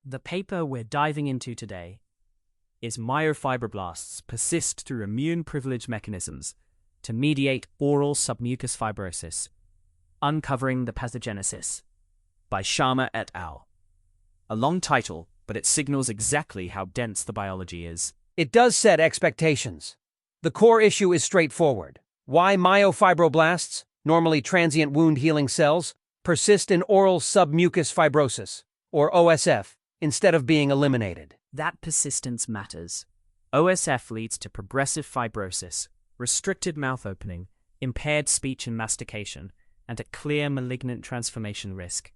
The paper we're diving into today is myofibroblasts persist through immune privilege mechanisms to mediate oral submucous fibrosis, uncovering the pathogenesis, by Sharma et al. A long title, but it signals exactly how dense the biology is. It does set expectations. The core issue is straightforward. Why myofibroblasts, normally transient wound healing cells, persist in oral submucous fibrosis, or OSF, instead of being eliminated. That persistence matters. OSF leads to progressive fibrosis, restricted mouth opening, impaired speech and mastication, and a clear malignant transformation risk.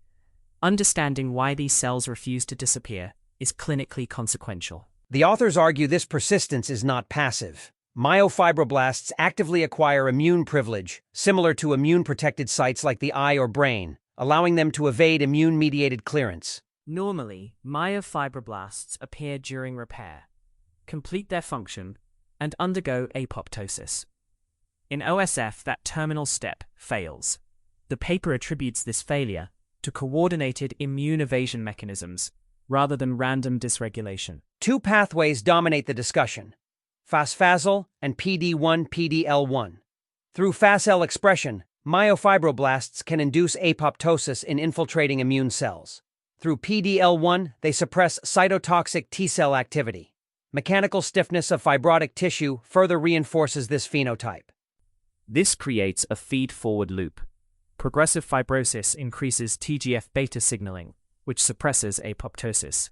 Understanding why these cells refuse to disappear is clinically consequential. The authors argue this persistence is not passive. Myofibroblasts actively acquire immune privilege, similar to immune-protected sites like the eye or brain, allowing them to evade immune-mediated clearance. Normally, myofibroblasts appear during repair, complete their function, and undergo apoptosis. In OSF, that terminal step fails. The paper attributes this failure to coordinated immune evasion mechanisms rather than random dysregulation. Two pathways dominate the discussion: FAS-FASL and PD-1-PDL1. Through FASL expression, myofibroblasts can induce apoptosis in infiltrating immune cells. Through PDL1, they suppress cytotoxic T-cell activity. Mechanical stiffness of fibrotic tissue further reinforces this phenotype. This creates a feed-forward loop. Progressive fibrosis increases TGF-beta signaling, which suppresses apoptosis.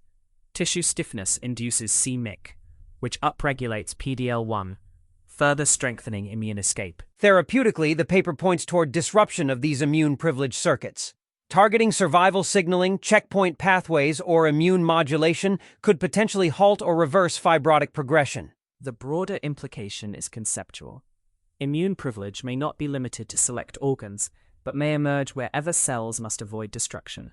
Tissue stiffness induces c-MYC, which upregulates PDL1, further strengthening immune escape. Therapeutically, the paper points toward disruption of these immune-privileged circuits. Targeting survival signaling, checkpoint pathways, or immune modulation could potentially halt or reverse fibrotic progression. The broader implication is conceptual. Immune privilege may not be limited to select organs, but may emerge wherever cells must avoid destruction.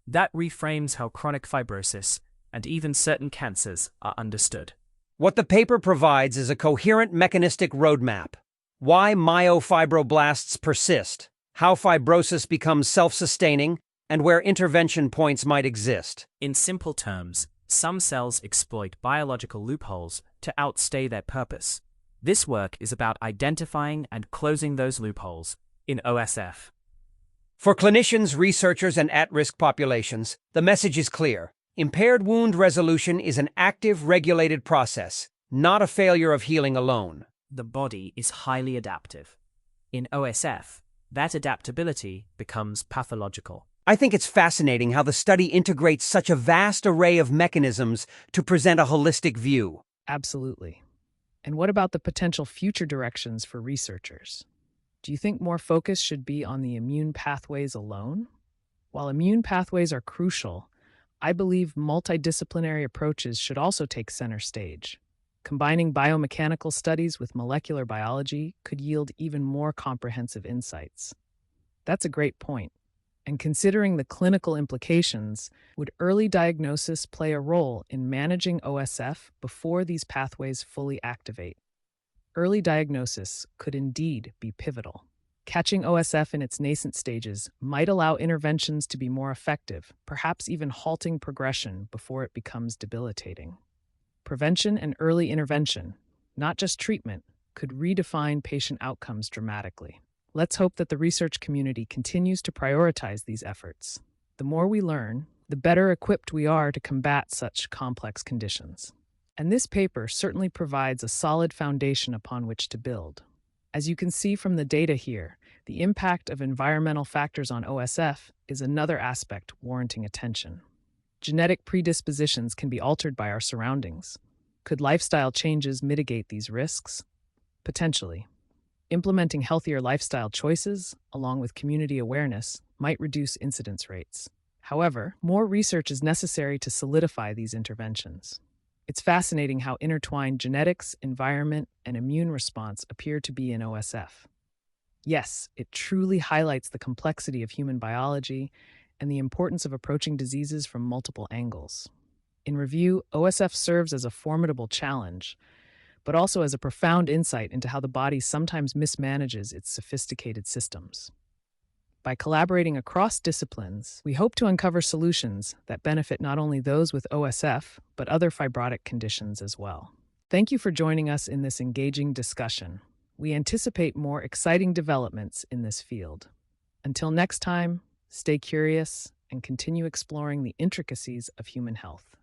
That reframes how chronic fibrosis, and even certain cancers, are understood. What the paper provides is a coherent mechanistic roadmap. Why myofibroblasts persist, how fibrosis becomes self-sustaining, and where intervention points might exist. In simple terms, some cells exploit biological loopholes to outstay their purpose. This work is about identifying and closing those loopholes in OSF. For clinicians, researchers, and at-risk populations, the message is clear. Impaired wound resolution is an active, regulated process, not a failure of healing alone. The body is highly adaptive. In OSF, that adaptability becomes pathological. I think it's fascinating how the study integrates such a vast array of mechanisms to present a holistic view. Absolutely. And what about the potential future directions for researchers? Do you think more focus should be on the immune pathways alone? While immune pathways are crucial, I believe multidisciplinary approaches should also take center stage. Combining biomechanical studies with molecular biology could yield even more comprehensive insights. That's a great point. And considering the clinical implications, would early diagnosis play a role in managing OSF before these pathways fully activate? Early diagnosis could indeed be pivotal. Catching OSF in its nascent stages might allow interventions to be more effective, perhaps even halting progression before it becomes debilitating. Prevention and early intervention, not just treatment, could redefine patient outcomes dramatically. Let's hope that the research community continues to prioritize these efforts. The more we learn, the better equipped we are to combat such complex conditions. And this paper certainly provides a solid foundation upon which to build. As you can see from the data here, the impact of environmental factors on OSF is another aspect warranting attention. Genetic predispositions can be altered by our surroundings. Could lifestyle changes mitigate these risks? Potentially. Implementing healthier lifestyle choices, along with community awareness, might reduce incidence rates. However, more research is necessary to solidify these interventions. It's fascinating how intertwined genetics, environment, and immune response appear to be in OSF. Yes, it truly highlights the complexity of human biology and the importance of approaching diseases from multiple angles. In review, OSF serves as a formidable challenge, but also as a profound insight into how the body sometimes mismanages its sophisticated systems. By collaborating across disciplines, we hope to uncover solutions that benefit not only those with OSF, but other fibrotic conditions as well. Thank you for joining us in this engaging discussion. We anticipate more exciting developments in this field. Until next time, stay curious and continue exploring the intricacies of human health.